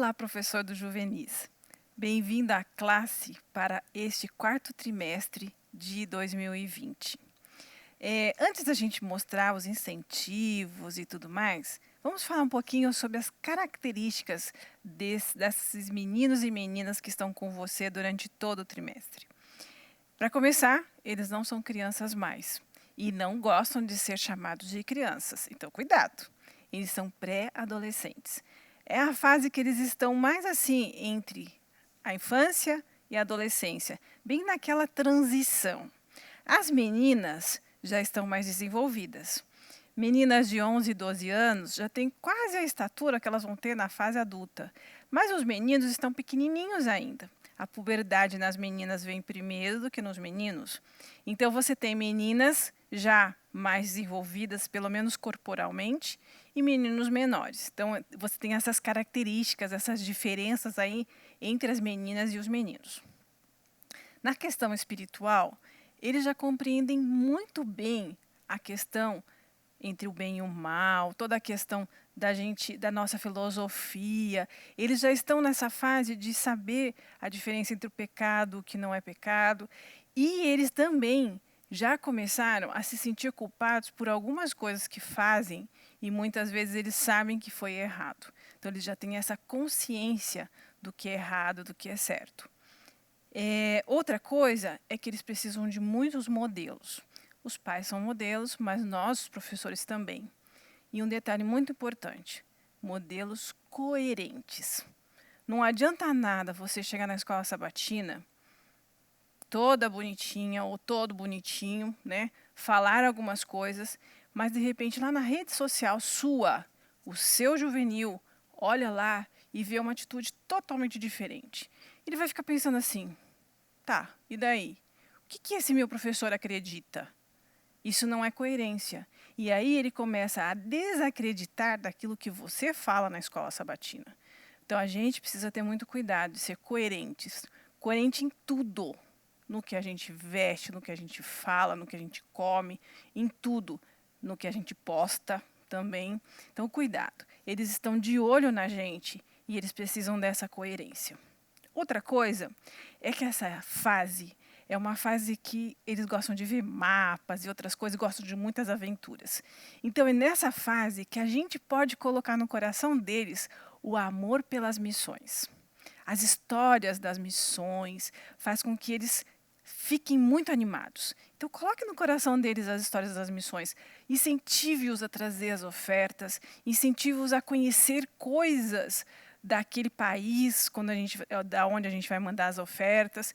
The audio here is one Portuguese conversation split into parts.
Olá, professor do Juvenis. Bem-vindo à classe para este quarto trimestre de 2020. Antes da gente mostrar os incentivos e tudo mais, vamos falar um pouquinho sobre as características desses meninos e meninas que estão com você durante todo o trimestre. Para começar, eles não são crianças mais e não gostam de ser chamados de crianças, então cuidado. Eles são pré-adolescentes. É a fase que eles estão mais assim entre a infância e a adolescência, bem naquela transição. As meninas já estão mais desenvolvidas. Meninas de 11 e 12 anos já têm quase a estatura que elas vão ter na fase adulta, mas os meninos estão pequenininhos ainda. A puberdade nas meninas vem primeiro do que nos meninos. Então, você tem meninas já mais desenvolvidas, pelo menos corporalmente, e meninos menores. Então, você tem essas características, essas diferenças aí entre as meninas e os meninos. Na questão espiritual, eles já compreendem muito bem a questão entre o bem e o mal, toda a questão da nossa filosofia. Eles já estão nessa fase de saber a diferença entre o pecado e o que não é pecado. E eles também já começaram a se sentir culpados por algumas coisas que fazem e muitas vezes eles sabem que foi errado. Então, eles já têm essa consciência do que é errado, do que é certo. Outra coisa é que eles precisam de muitos modelos. Os pais são modelos, mas nós, os professores, também. E um detalhe muito importante, modelos coerentes. Não adianta nada você chegar na escola sabatina toda bonitinha ou todo bonitinho, né? Falar algumas coisas, mas de repente lá na rede social sua, o seu juvenil, olha lá e vê uma atitude totalmente diferente. Ele vai ficar pensando assim, tá, e daí? O que esse meu professor acredita? Isso não é coerência. E aí ele começa a desacreditar daquilo que você fala na escola sabatina. Então a gente precisa ter muito cuidado de ser coerentes. Coerente em tudo. No que a gente veste, no que a gente fala, no que a gente come, em tudo. No que a gente posta também. Então cuidado. Eles estão de olho na gente e eles precisam dessa coerência. Outra coisa é que essa fase é uma fase que eles gostam de ver mapas e outras coisas, gostam de muitas aventuras. Então, é nessa fase que a gente pode colocar no coração deles o amor pelas missões. As histórias das missões faz com que eles fiquem muito animados. Então, coloque no coração deles as histórias das missões. Incentive-os a trazer as ofertas, incentive-os a conhecer coisas daquele país, da onde a gente vai mandar as ofertas,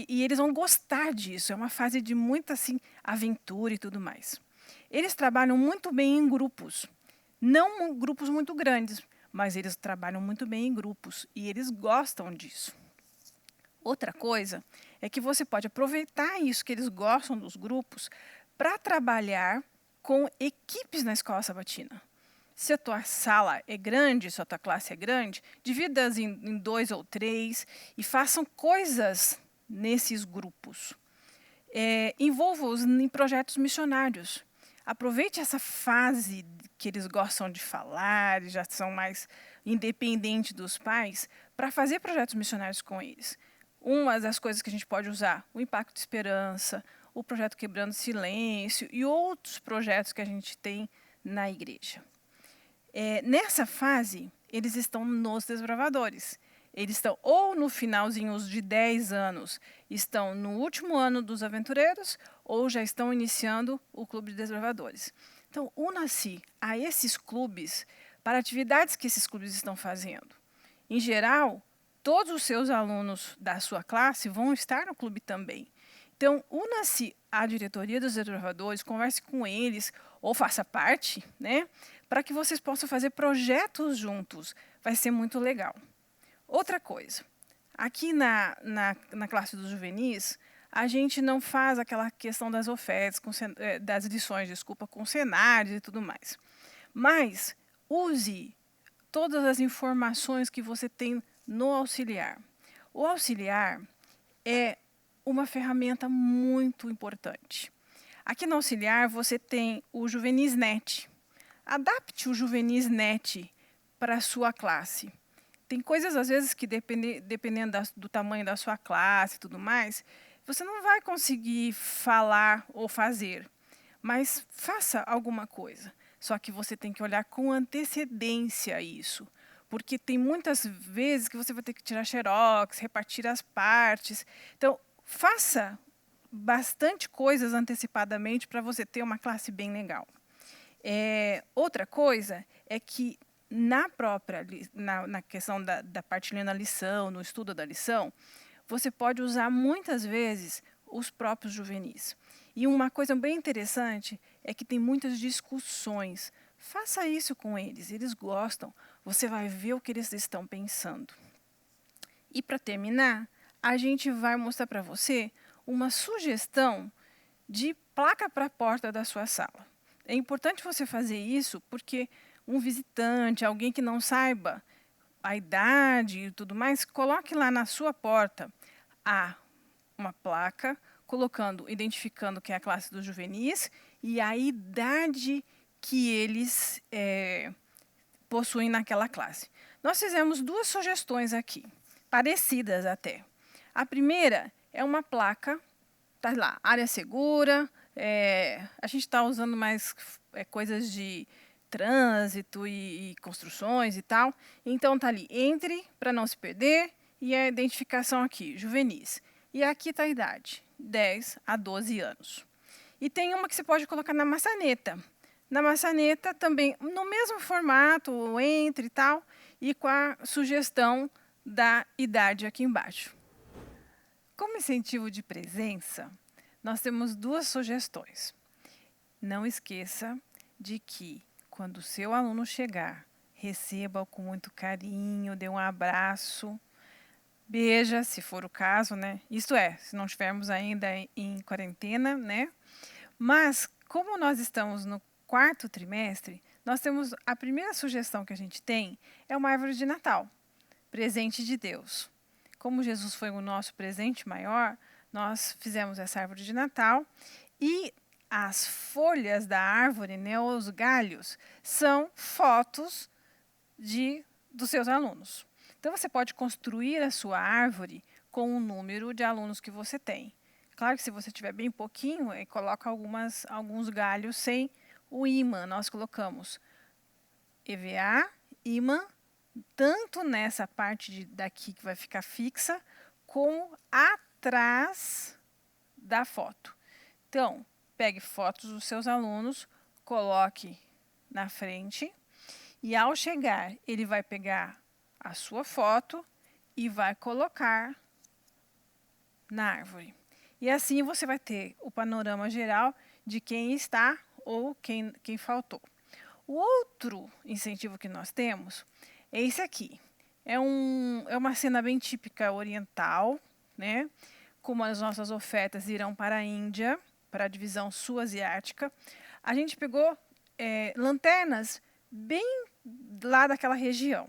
e eles vão gostar disso. É uma fase de muita assim, aventura e tudo mais. Eles trabalham muito bem em grupos, não grupos muito grandes, mas eles trabalham muito bem em grupos e eles gostam disso. Outra coisa é que você pode aproveitar isso que eles gostam dos grupos para trabalhar com equipes na escola sabatina. Se a tua sala é grande, se a tua classe é grande, divida-as em 2 ou 3 e façam coisas nesses grupos. Envolva-os em projetos missionários. Aproveite essa fase que eles gostam de falar, já são mais independentes dos pais, para fazer projetos missionários com eles. Uma das coisas que a gente pode usar, o Impacto de Esperança, o projeto Quebrando Silêncio e outros projetos que a gente tem na igreja. Nessa fase, eles estão nos desbravadores. Eles estão ou no finalzinho de 10 anos, estão no último ano dos aventureiros, ou já estão iniciando o Clube de Desbravadores. Então, una-se a esses clubes para atividades que esses clubes estão fazendo. Em geral, todos os seus alunos da sua classe vão estar no clube também. Então, una-se à diretoria dos desbravadores, converse com eles, ou faça parte, né? Para que vocês possam fazer projetos juntos. Vai ser muito legal. Outra coisa, aqui na classe dos juvenis, a gente não faz aquela questão das ofertas, das lições, com cenários e tudo mais. Mas use todas as informações que você tem no auxiliar. O auxiliar é uma ferramenta muito importante. Aqui no auxiliar você tem o Juvenisnet. Adapte o Juvenisnet para a sua classe. tem coisas, às vezes, que dependendo do tamanho da sua classe e tudo mais, você não vai conseguir falar ou fazer, mas faça alguma coisa. Só que você tem que olhar com antecedência isso, porque tem muitas vezes que você vai ter que tirar xerox, repartir as partes. Então, faça bastante coisas antecipadamente para você ter uma classe bem legal. Outra coisa é que na questão da partilha na lição, no estudo da lição, você pode usar muitas vezes os próprios juvenis. E uma coisa bem interessante é que tem muitas discussões. Faça isso com eles gostam, você vai ver o que eles estão pensando. E para terminar, a gente vai mostrar para você uma sugestão de placa para a porta da sua sala. É importante você fazer isso porque um visitante, alguém que não saiba a idade e tudo mais, coloque lá na sua porta uma placa, identificando que é a classe dos juvenis e a idade que eles possuem naquela classe. Nós fizemos 2 sugestões aqui, parecidas até. A primeira é uma placa, tá lá, área segura, a gente está usando mais coisas de trânsito e construções e tal. Então, tá ali, entre para não se perder, e a identificação aqui, juvenis. E aqui está a idade, 10 a 12 anos. E tem uma que você pode colocar na maçaneta. Na maçaneta também, no mesmo formato, entre e tal, e com a sugestão da idade aqui embaixo. Como incentivo de presença, nós temos 2 sugestões. Não esqueça de que, quando o seu aluno chegar, receba-o com muito carinho, dê um abraço, beija, se for o caso, né? Isto é, se não estivermos ainda em quarentena, né? Mas, como nós estamos no 4º trimestre, nós temos a primeira sugestão que a gente tem é uma árvore de Natal, presente de Deus. Como Jesus foi o nosso presente maior, nós fizemos essa árvore de Natal e as folhas da árvore, né, os galhos, são fotos dos seus alunos. Então, você pode construir a sua árvore com o número de alunos que você tem. Claro que se você tiver bem pouquinho, coloca alguns galhos sem o ímã. Nós colocamos EVA, ímã, tanto nessa parte daqui que vai ficar fixa, como atrás da foto. Então, pegue fotos dos seus alunos, coloque na frente e, ao chegar, ele vai pegar a sua foto e vai colocar na árvore. E assim você vai ter o panorama geral de quem está ou quem faltou. O outro incentivo que nós temos é esse aqui. É uma cena bem típica oriental, né? Como as nossas ofertas irão para a Índia, para a divisão sul-asiática. A gente pegou lanternas bem lá daquela região.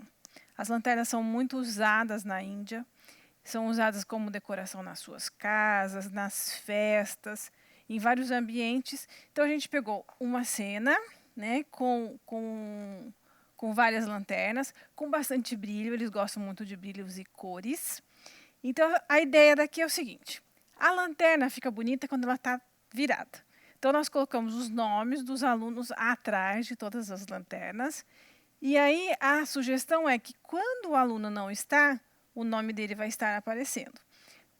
As lanternas são muito usadas na Índia, são usadas como decoração nas suas casas, nas festas, em vários ambientes. Então, a gente pegou uma cena, né, com várias lanternas, com bastante brilho, eles gostam muito de brilhos e cores. Então, a ideia daqui é o seguinte, a lanterna fica bonita quando ela está virada. Então, nós colocamos os nomes dos alunos atrás de todas as lanternas, e aí a sugestão é que quando o aluno não está, o nome dele vai estar aparecendo.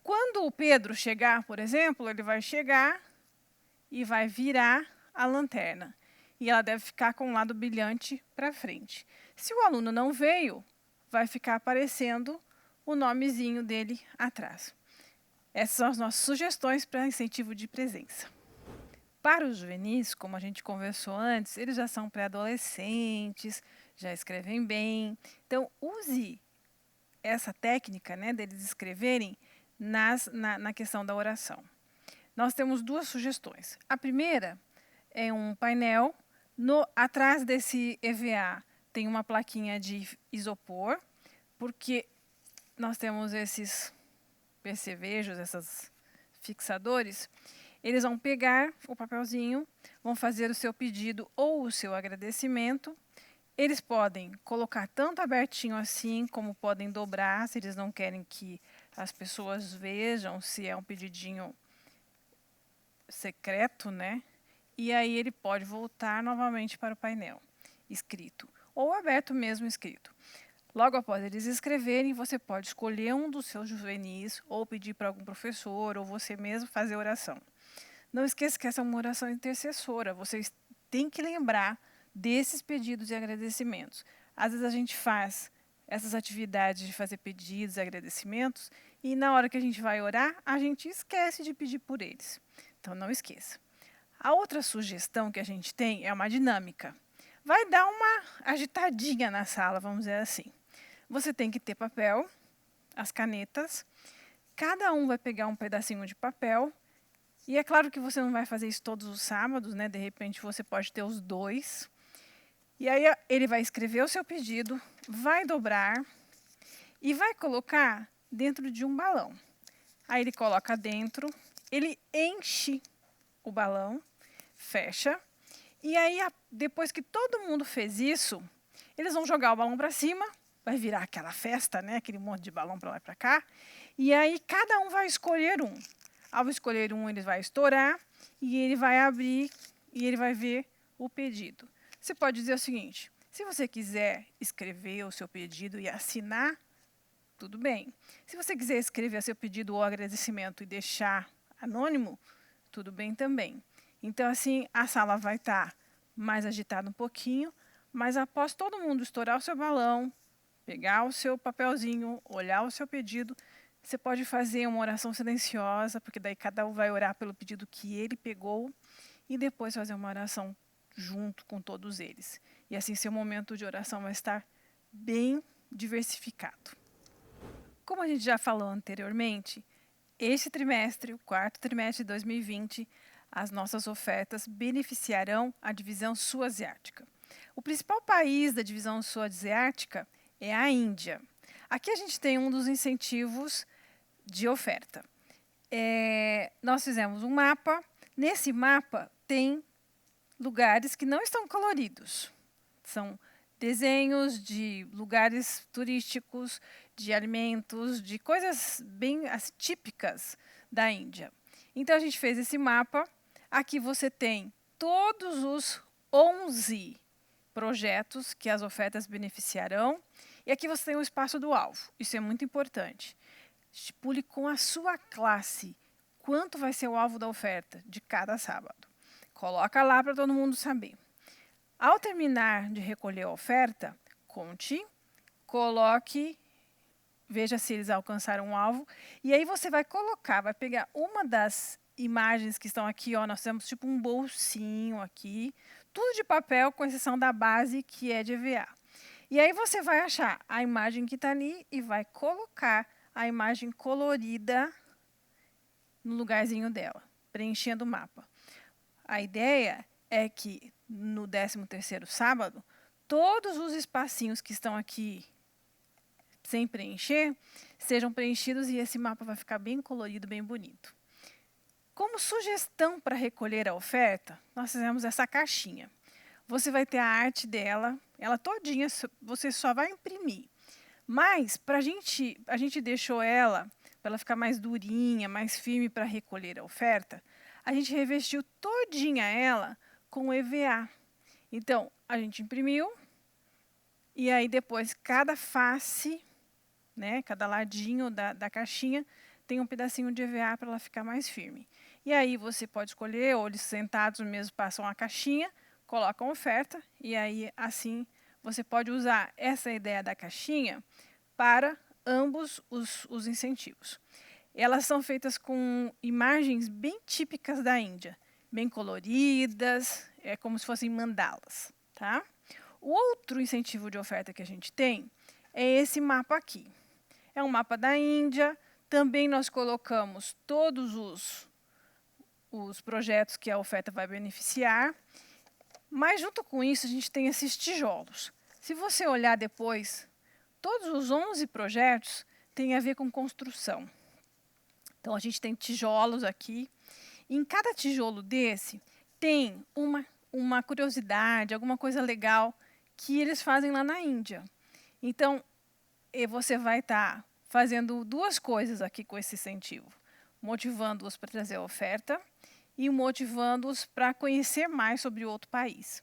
Quando o Pedro chegar, por exemplo, ele vai chegar e vai virar a lanterna. E ela deve ficar com o lado brilhante para frente. Se o aluno não veio, vai ficar aparecendo o nomezinho dele atrás. Essas são as nossas sugestões para incentivo de presença. Para os juvenis, como a gente conversou antes, eles já são pré-adolescentes, já escrevem bem. Então, use essa técnica, né, deles escreverem na questão da oração. Nós temos 2 sugestões. A primeira é um painel. Atrás desse EVA tem uma plaquinha de isopor, porque nós temos esses percevejos, esses fixadores. Eles vão pegar o papelzinho, vão fazer o seu pedido ou o seu agradecimento Eles podem colocar tanto abertinho assim, como podem dobrar, se eles não querem que as pessoas vejam se é um pedidinho secreto, né? E aí ele pode voltar novamente para o painel escrito, ou aberto mesmo escrito. Logo após eles escreverem, você pode escolher um dos seus juvenis, ou pedir para algum professor, ou você mesmo fazer oração. Não esqueça que essa é uma oração intercessora, vocês têm que lembrar desses pedidos e agradecimentos. Às vezes a gente faz essas atividades de fazer pedidos e agradecimentos, e na hora que a gente vai orar, a gente esquece de pedir por eles. Então não esqueça. A outra sugestão que a gente tem é uma dinâmica. Vai dar uma agitadinha na sala, vamos dizer assim. Você tem que ter papel, as canetas, cada um vai pegar um pedacinho de papel, e é claro que você não vai fazer isso todos os sábados, né? De repente você pode ter os dois. E aí ele vai escrever o seu pedido, vai dobrar e vai colocar dentro de um balão. Aí ele coloca dentro, ele enche o balão, fecha, e aí depois que todo mundo fez isso, eles vão jogar o balão para cima, vai virar aquela festa, né? Aquele monte de balão para lá e para cá, e aí cada um vai escolher um. Ao escolher um, ele vai estourar e ele vai abrir e ele vai ver o pedido. Você pode dizer o seguinte: se você quiser escrever o seu pedido e assinar, tudo bem. Se você quiser escrever o seu pedido ou agradecimento e deixar anônimo, tudo bem também. Então, assim, a sala vai estar mais agitada um pouquinho, mas após todo mundo estourar o seu balão, pegar o seu papelzinho, olhar o seu pedido, você pode fazer uma oração silenciosa, porque daí cada um vai orar pelo pedido que ele pegou, e depois fazer uma oração junto com todos eles. E assim, seu momento de oração vai estar bem diversificado. Como a gente já falou anteriormente, este trimestre, o quarto trimestre de 2020, as nossas ofertas beneficiarão a divisão sul-asiática. O principal país da divisão sul-asiática é a Índia. Aqui a gente tem um dos incentivos de oferta. Nós fizemos um mapa. Nesse mapa tem lugares que não estão coloridos. São desenhos de lugares turísticos, de alimentos, de coisas bem típicas da Índia. Então a gente fez esse mapa. Aqui você tem todos os 11 projetos que as ofertas beneficiarão. E aqui você tem o espaço do alvo. Isso é muito importante. Estipule com a sua classe quanto vai ser o alvo da oferta de cada sábado. Coloca lá para todo mundo saber. Ao terminar de recolher a oferta, conte, coloque, veja se eles alcançaram o alvo. E aí você vai colocar, vai pegar uma das imagens que estão aqui, ó, nós temos tipo um bolsinho aqui, tudo de papel, com exceção da base, que é de EVA. E aí você vai achar a imagem que está ali e vai colocar a imagem colorida no lugarzinho dela, preenchendo o mapa. A ideia é que no 13º sábado, todos os espacinhos que estão aqui sem preencher, sejam preenchidos e esse mapa vai ficar bem colorido, bem bonito. Como sugestão para recolher a oferta, nós fizemos essa caixinha. Você vai ter a arte dela, ela todinha, você só vai imprimir. Mas, a gente deixou ela, para ela ficar mais durinha, mais firme para recolher a oferta, a gente revestiu todinha ela com EVA. Então, a gente imprimiu, e aí depois cada face, né, cada ladinho da caixinha, tem um pedacinho de EVA para ela ficar mais firme. E aí você pode escolher, ou eles sentados mesmo passam a caixinha, colocam oferta, e aí assim você pode usar essa ideia da caixinha para ambos os incentivos. Elas são feitas com imagens bem típicas da Índia, bem coloridas, é como se fossem mandalas, tá? O outro incentivo de oferta que a gente tem é esse mapa aqui. É um mapa da Índia, também nós colocamos todos os projetos que a oferta vai beneficiar, mas junto com isso a gente tem esses tijolos. Se você olhar depois, todos os 11 projetos têm a ver com construção. Então a gente tem tijolos aqui. E em cada tijolo desse tem uma curiosidade, alguma coisa legal que eles fazem lá na Índia. Então, você vai estar fazendo duas coisas aqui com esse incentivo. Motivando-os para trazer a oferta e motivando-os para conhecer mais sobre outro país.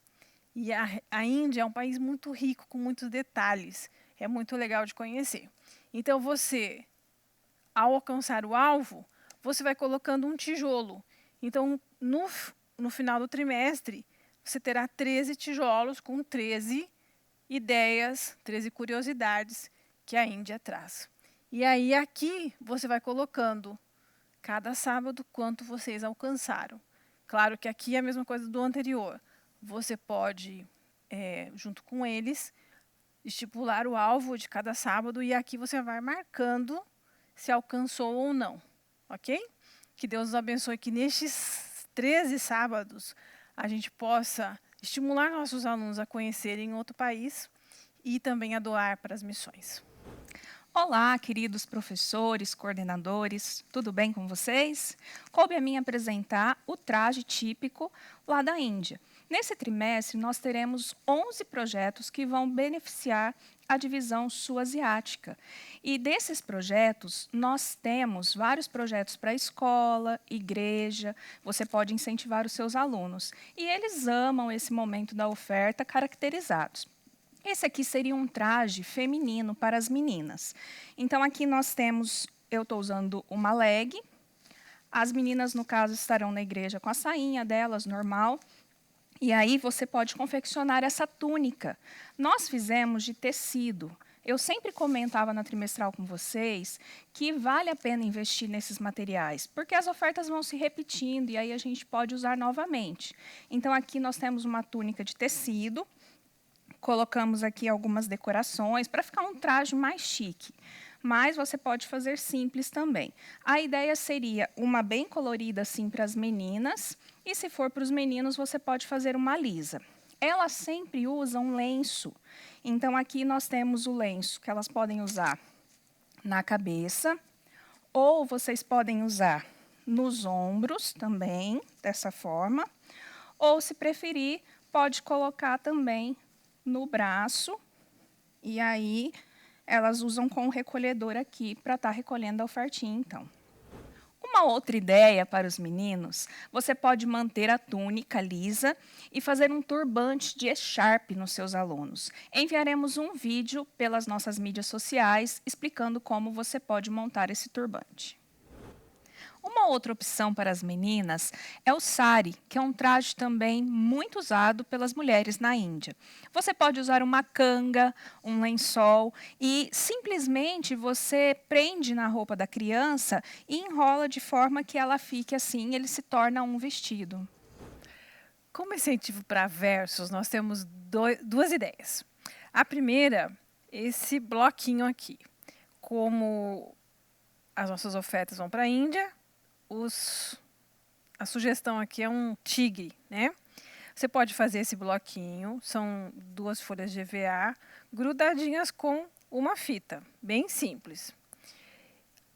E a Índia é um país muito rico, com muitos detalhes. É muito legal de conhecer. Então, você, ao alcançar o alvo, você vai colocando um tijolo. Então, no final do trimestre, você terá 13 tijolos com 13 ideias, 13 curiosidades que a Índia traz. E aí, aqui, você vai colocando cada sábado quanto vocês alcançaram. Claro que aqui é a mesma coisa do anterior. Você pode, junto com eles, estipular o alvo de cada sábado e aqui você vai marcando se alcançou ou não, ok? Que Deus nos abençoe que nestes 13 sábados a gente possa estimular nossos alunos a conhecerem outro país e também a doar para as missões. Olá, queridos professores, coordenadores, tudo bem com vocês? Coube a mim apresentar o traje típico lá da Índia. Nesse trimestre, nós teremos 11 projetos que vão beneficiar a divisão sul-asiática. E desses projetos, nós temos vários projetos para escola, igreja, você pode incentivar os seus alunos. E eles amam esse momento da oferta caracterizados. Esse aqui seria um traje feminino para as meninas. Então, aqui nós temos, eu estou usando uma leg. As meninas, no caso, estarão na igreja com a sainha delas, normal. E aí você pode confeccionar essa túnica. Nós fizemos de tecido. Eu sempre comentava na trimestral com vocês que vale a pena investir nesses materiais, porque as ofertas vão se repetindo e aí a gente pode usar novamente. Então, aqui nós temos uma túnica de tecido. Colocamos aqui algumas decorações para ficar um traje mais chique. Mas você pode fazer simples também. A ideia seria uma bem colorida assim para as meninas. E se for para os meninos, você pode fazer uma lisa. Elas sempre usam lenço. Então, aqui nós temos o lenço que elas podem usar na cabeça. Ou vocês podem usar nos ombros também, dessa forma. Ou, se preferir, pode colocar também no braço, e aí elas usam com o recolhedor aqui para estar recolhendo a ofertinha, então. Uma outra ideia para os meninos, você pode manter a túnica lisa e fazer um turbante de echarpe nos seus alunos. Enviaremos um vídeo pelas nossas mídias sociais explicando como você pode montar esse turbante. Uma outra opção para as meninas é o sari, que é um traje também muito usado pelas mulheres na Índia. Você pode usar uma canga, um lençol e simplesmente você prende na roupa da criança e enrola de forma que ela fique assim, ele se torna um vestido. Como incentivo para versos, nós temos duas ideias. A primeira, esse bloquinho aqui. Como as nossas ofertas vão para a Índia, a sugestão aqui é um tigre, né? Você pode fazer esse bloquinho, são 2 folhas de EVA grudadinhas com uma fita, bem simples.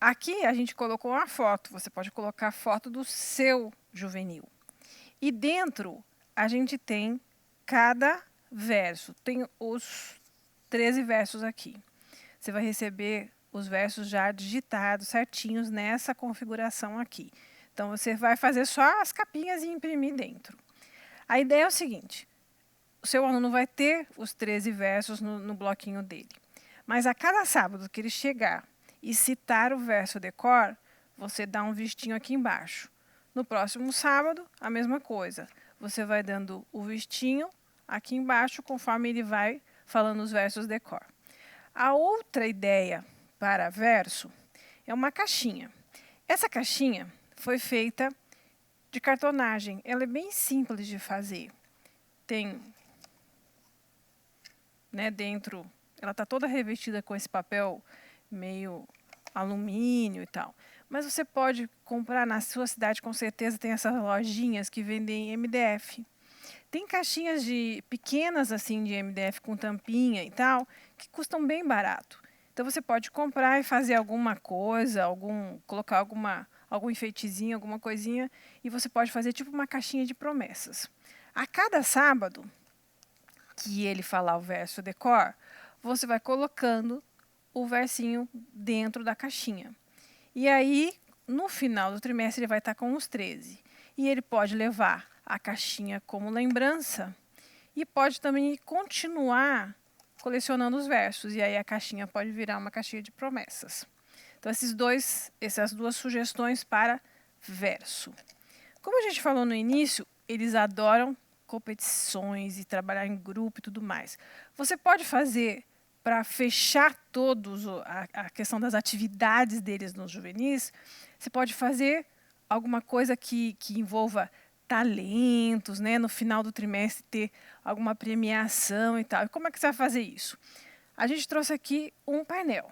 Aqui a gente colocou uma foto, você pode colocar a foto do seu juvenil. E dentro a gente tem cada verso, tem os 13 versos aqui. Você vai receber os versos já digitados, certinhos, nessa configuração aqui. Então, você vai fazer só as capinhas e imprimir dentro. A ideia é o seguinte, o seu aluno vai ter os 13 versos no bloquinho dele. Mas a cada sábado que ele chegar e citar o verso de cor, você dá um vistinho aqui embaixo. No próximo sábado, a mesma coisa. Você vai dando o vistinho aqui embaixo, conforme ele vai falando os versos de cor. A outra ideia para verso é uma caixinha. Essa caixinha foi feita de cartonagem. Ela é bem simples de fazer. Tem, né, dentro, ela está toda revestida com esse papel meio alumínio e tal. Mas você pode comprar na sua cidade, com certeza tem essas lojinhas que vendem MDF. Tem caixinhas pequenas assim de MDF com tampinha e tal, que custam bem barato. Então você pode comprar e fazer alguma coisa, colocar algum enfeitezinho, alguma coisinha, e você pode fazer tipo uma caixinha de promessas. A cada sábado, que ele falar o verso decor, você vai colocando o versinho dentro da caixinha. E aí, no final do trimestre, ele vai estar com os 13. E ele pode levar a caixinha como lembrança e pode também continuar colecionando os versos. E aí a caixinha pode virar uma caixinha de promessas. Então, essas duas sugestões para verso. Como a gente falou no início, eles adoram competições e trabalhar em grupo e tudo mais. Você pode fazer para fechar todos a questão das atividades deles nos juvenis, você pode fazer alguma coisa que envolva talentos, né? No final do trimestre ter alguma premiação e tal. E como é que você vai fazer isso? A gente trouxe aqui um painel.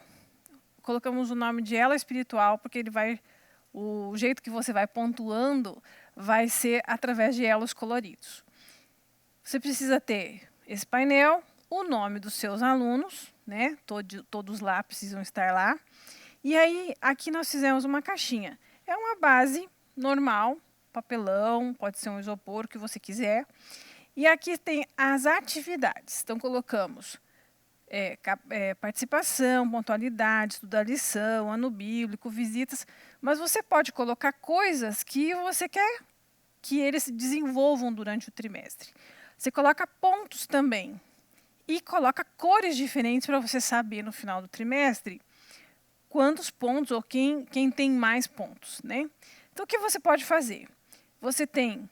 Colocamos o nome de ela espiritual, porque o jeito que você vai pontuando vai ser através de elos coloridos. Você precisa ter esse painel, o nome dos seus alunos, né? Todos lá precisam estar lá. E aí, aqui nós fizemos uma caixinha. É uma base normal, papelão, pode ser um isopor, o que você quiser. E aqui tem as atividades. Então, colocamos participação, pontualidade, estudar lição, ano bíblico, visitas. Mas você pode colocar coisas que você quer que eles se desenvolvam durante o trimestre. Você coloca pontos também. E coloca cores diferentes para você saber no final do trimestre quantos pontos ou quem tem mais pontos, né? Então, o que você pode fazer? Você tem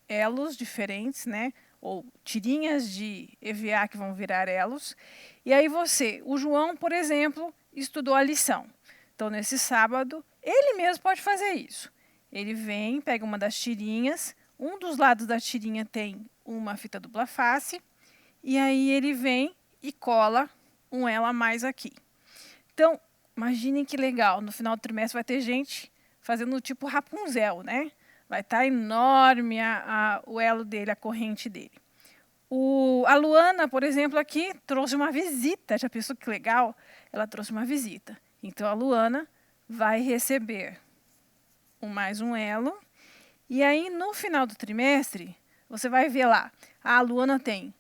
elos diferentes, né? Ou tirinhas de EVA que vão virar elos. E aí o João, por exemplo, estudou a lição. Então, nesse sábado, ele mesmo pode fazer isso. Ele vem, pega uma das tirinhas, um dos lados da tirinha tem uma fita dupla face, e aí ele vem e cola um ela a mais aqui. Então, imaginem que legal, no final do trimestre vai ter gente fazendo tipo Rapunzel, né? Vai estar enorme o elo dele, a corrente dele. A Luana, por exemplo, aqui trouxe uma visita. Já pensou que legal? Ela trouxe uma visita. Então, a Luana vai receber mais um elo. E aí, no final do trimestre, você vai ver lá. A Luana tem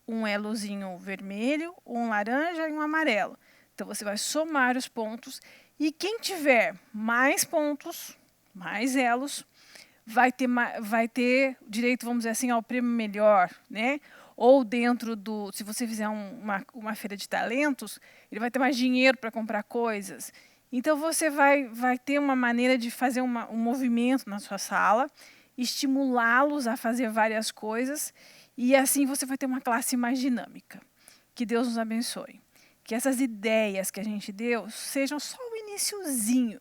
um elozinho vermelho, um laranja e um amarelo. Então, você vai somar os pontos. E quem tiver mais pontos, mais elos, vai ter direito, vamos dizer assim, ao prêmio melhor, né? Ou dentro se você fizer uma feira de talentos, ele vai ter mais dinheiro para comprar coisas. Então, você vai ter uma maneira de fazer um movimento na sua sala, estimulá-los a fazer várias coisas, e assim você vai ter uma classe mais dinâmica. Que Deus nos abençoe. Que essas ideias que a gente deu sejam só o iniciozinho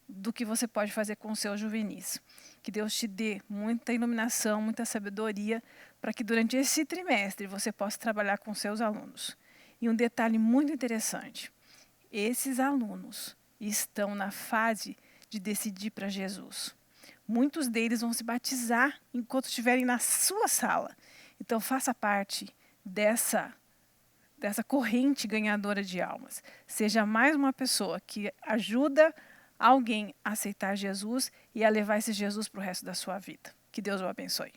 do que você pode fazer com os seus juvenis. Que Deus te dê muita iluminação, muita sabedoria, para que durante esse trimestre você possa trabalhar com seus alunos. E um detalhe muito interessante, esses alunos estão na fase de decidir para Jesus. Muitos deles vão se batizar enquanto estiverem na sua sala. Então, faça parte dessa corrente ganhadora de almas. Seja mais uma pessoa que ajuda alguém a aceitar Jesus e a levar esse Jesus para o resto da sua vida. Que Deus o abençoe.